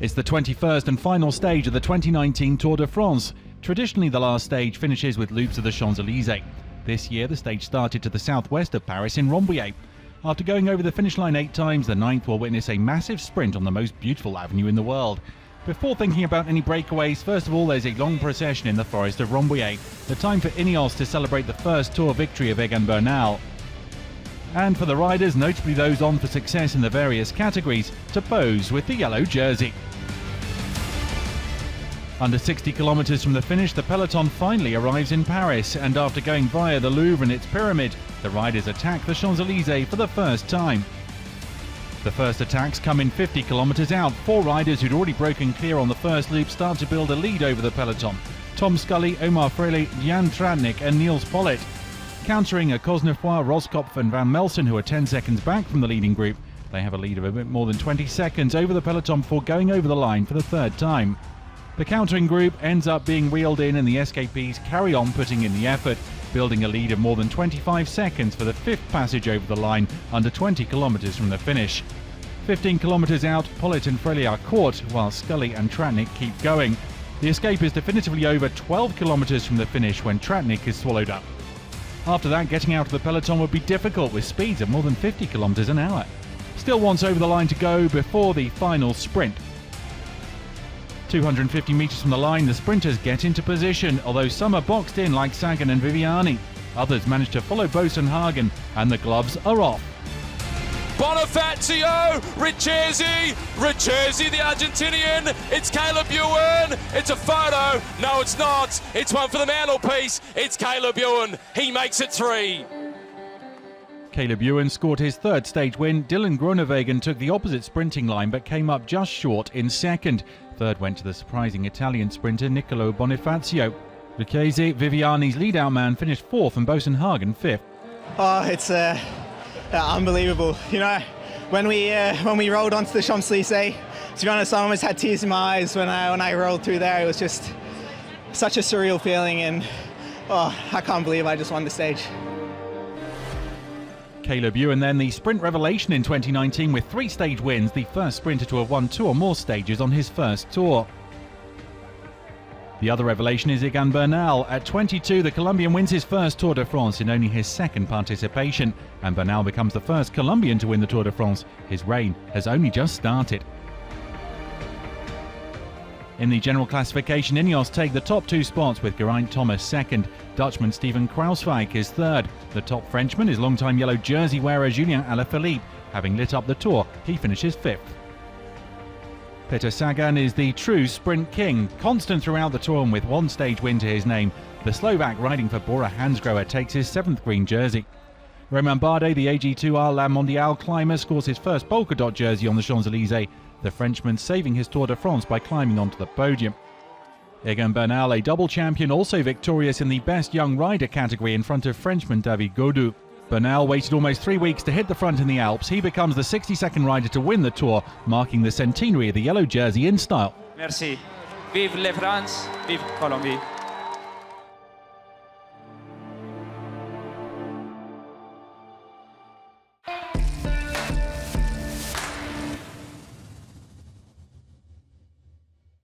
It's the 21st and final stage of the 2019 Tour de France. Traditionally, the last stage finishes with loops of the Champs-Élysées. This year, the stage started to the southwest of Paris in Rambouillet. After going over the finish line 8 times, the 9th will witness a massive sprint on the most beautiful avenue in the world. Before thinking about any breakaways, first of all, there's a long procession in the forest of Rambouillet, the time for Ineos to celebrate the first Tour victory of Egan BERNAL. And for the riders, notably those on for success in the various categories, to pose with the yellow jersey. Under 60 kilometers from the finish, the peloton finally arrives in Paris, and after going via the Louvre and its pyramid, the riders attack the Champs-Élysées for the first time. The first attacks come in 50 kilometers out. 4 riders who'd already broken clear on the first loop start to build a lead over the peloton. Tom Scully, Omar Freire, Jan Tratnik and Niels Pollitt. Countering are Cosnefroy, Roskopf and Van Melsen, who are 10 seconds back from the leading group. They have a lead of a bit more than 20 seconds over the peloton before going over the line for the third time. The countering group ends up being wheeled in, and the escapees carry on putting in the effort, building a lead of more than 25 seconds for the 5th passage over the line under 20 kilometers from the finish. 15 kilometers out, Pollitt and Freire are caught, while Scully and Tratnik keep going. The escape is definitively over 12 kilometers from the finish when Tratnik is swallowed up. After that, getting out of the peloton would be difficult with speeds of more than 50 kilometers an hour. Still wants over the line to go before the final sprint. 250 metres from the line, the sprinters get into position, although some are boxed in like Sagan and Viviani. Others manage to follow Boasson-Hagen, and the gloves are off. BONIFAZIO, Richesi, the Argentinian, it's Caleb Ewan, it's a photo, no it's not, it's one for the mantelpiece, it's Caleb Ewan, he makes it 3. Caleb Ewan scored his 3rd stage win. Dylan Groenewegen took the opposite sprinting line but came up just short in 2nd. 3rd went to the surprising Italian sprinter Niccolò BONIFAZIO. Richesi, Viviani's lead-out man, finished 4th and Boasson-Hagen 5th. Oh, it's unbelievable. You know, when we rode onto the Champs-Élysées, to be honest, I almost had tears in my eyes when I rolled through there. It was just such a surreal feeling, and I can't believe I just won the stage. Caleb Ewan then the sprint revelation in 2019 with 3 stage wins, the first sprinter to have won 2 or more stages on his first tour. The other revelation is Egan BERNAL. At 22, the Colombian wins his first Tour de France in only his 2nd participation, and BERNAL becomes the first Colombian to win the Tour de France. His reign has only just started. In the general classification, Ineos take the top 2 spots with Geraint Thomas 2nd. Dutchman Steven Kruijswijk is 3rd. The top Frenchman is longtime yellow jersey wearer Julien Alaphilippe. Having lit up the Tour, he finishes 5th. Peter Sagan is the true sprint king, constant throughout the Tour and with 1 stage win to his name. The Slovak riding for Bora Hansgrohe takes his 7th green jersey. Romain Bardet, the AG2R La Mondiale climber, scores his first polka dot jersey on the Champs-Élysées, the Frenchman saving his Tour de France by climbing onto the podium. Egan BERNAL, a double champion, also victorious in the Best Young Rider category in front of Frenchman David Gaudu. BERNAL waited almost 3 weeks to hit the front in the Alps. He becomes the 62nd rider to win the Tour, marking the centenary of the yellow jersey in style. Merci. Vive la France, vive Colombie.